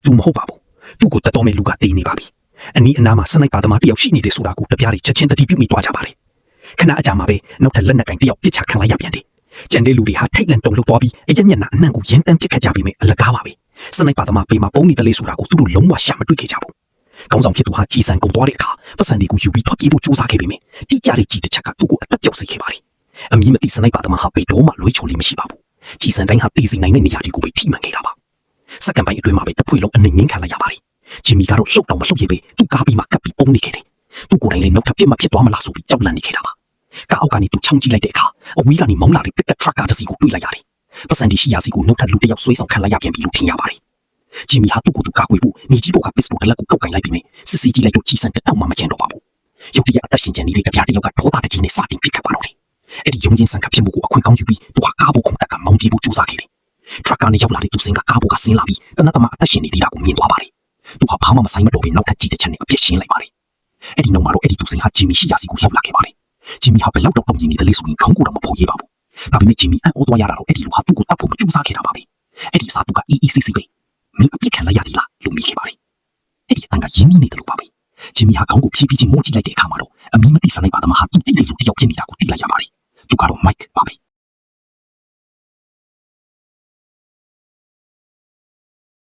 သူမဟုတ်ပါဘူးသူ့ကိုတတော်မဲ့လူကတေးနေပါပြီအနီးအနားမှာစနိုက်ပါသမားတယောက်ရှိနေတယ်ဆိုတာကိုတပြားတွေချက်ချင်းတတိပြုမိသွားကြပါတယ်ခဏအကြာမှာပဲနောက်ထပ်လက်နက်ကင်တယောက်ပစ်ချခံလိုက်ရပြန်တယ်ကျန်တဲ့လူတွေဟာထိတ်လန့်တုန်လှုပ်သွားပြီးအရက်မျက်နှာအနှံ့ကိုရင်းတမ်းပစ်ခတ်ကြပြီးအလကားပါပဲစနိုက်ပါသမားပေမှာပုံနေတယ်လေဆိုတာကိုသူတို့လုံးဝရှာမတွေ့ခဲ့ကြဘူးခေါင်းဆောင်ဖြစ်သူဟာကြီးစံကုန်သွားတဲ့အခါပတ်စံတွေကိုယူပြီးထွက်ပြေးဖို့ကြိုးစားခဲ့ပေမယ့်တိကျတဲ့ကြီးတစ်ချက်ကသူ့ကိုအသက်ပြောက်စေခဲ့ပါတယ်အမီးမသိစနိုက်ပါသမားဟာပေတော့မှလွှဲချော်လေးမရှိပါဘူးကြီးစံတိုင်းဟာတေးစီနိုင်တဲ့နေရာတွေကိုပဲထိမှန်ခဲ့တာပါစက္ကန့်ပိုင်းအတွင်းမှာပဲတစ်ဖွဲ့လုံးအနှိမ်နှင်းခံလိုက်ရပါတယ်ဂျင်မီကတော့လှုပ်တော့မလှုပ်ရပဲသူ့ကားပြီးမှကပ်ပြီးပုံနေခဲ့တယ်သူ့ကိုယ်တိုင်လည်းနောက်ထပ်ပြစ်မှဖြစ်သွားမလားဆိုပြီးကြောက်လန့်နေခဲ့တာပါကားအောက်ကနေသူချောင်းကြည့်လိုက်တဲ့အခါအဝေးကနေမောင်းလာတဲ့ပက်ကတ်ထရက်ကားတစ်စီးကိုတွေ့လိုက်ရတယ်ပတ်စံဒီရှိရာစီကိုနောက်ထပ်လူတစ်ယောက်ဆွဲဆောင်ခံလိုက်ရပြန်ပြီလို့ထင်ရပါတယ်ဂျင်မီဟာသူ့ကိုယ်သူကာကွယ်ဖို့မြေကြီးပေါ်ကပစ္စတိုတစ်လက်ကိုကောက်ကင်လိုက်ပြီးမြဲစစ်စီကြည့်လိုက်တော့ကြီးစံတက်တော့မှမကျန်တော့ပါဘူးရုတ်တရက်အသက်ရှင်ကျန်နေတဲ့အပြားတစ်ယောက်ကဒေါသတကြီးနဲ့စတင်ပစ်ခတ်ပါတော့တယ်အဲ့ဒီယုံကျင်ဆန်ခတ်ဖြစ်မှုကိုအခွင့်ကောင်းယူပြီးသူဟာကားပေါ်ခုန်တက်ကမောင်းပြေးဖို့ကြိုးစားခဲ့တယ်ထရက်ကားနဲ့ရောက်လာတဲ့သူစင်ကကားပေါ်ကဆင်းလာပြီးတနတ်သမားအသက်ရှင်နေသေးတာကိုမြင်သွားပါတယ်သူဟာဘာမှမဆိုင်မတော့ဘဲနောက်ထပ်ကြီးတစ်ချက်နဲ့အပြစ်ရှင်းလိုက်ပါတယ်အဲ့ဒီနောက်မှာတော့အဲ့ဒီသူစင်ဟာဂျင်မီရှိရာစီကိုရောက်လာခဲ့ပါတယ်ဂျင်မီဟာဘယ်လောက်တော့ပုံမြင်နေတယ်လဲဆိုရင်ခေါင်းကိုတော့မဖော်ရပါဘူးဒါပေမဲ့ဂျင်မီအံ့ဩသွားရတာတော့အဲ့ဒီလူဟာသူ့ကိုတတ်ဖို့မကြိုးစားခဲ့တာပါပဲအဲ့ဒီအစားသူကအေးအေးဆေးဆေးပဲမင်းအပြစ်ခံလိုက်ရသေးလားလို့မိခဲ့ပါတယ်အဲ့ဒီအတန်ကရင်းနှီးနေတယ်လို့ပါပဲဂျင်မီဟာခေါင်းကိုဖြည်းဖြည်းချင်းမိုးကြည့်လိုက်တဲ့အခါမှာတော့အမီးမသိစနိုက်ပါသမားဟာသူ့တိတိလူတစ်ယောက်ဖြစ်နေတာကိုသိလိုက်ရပါတယ်သူကတော့မိုက်ပါပဲ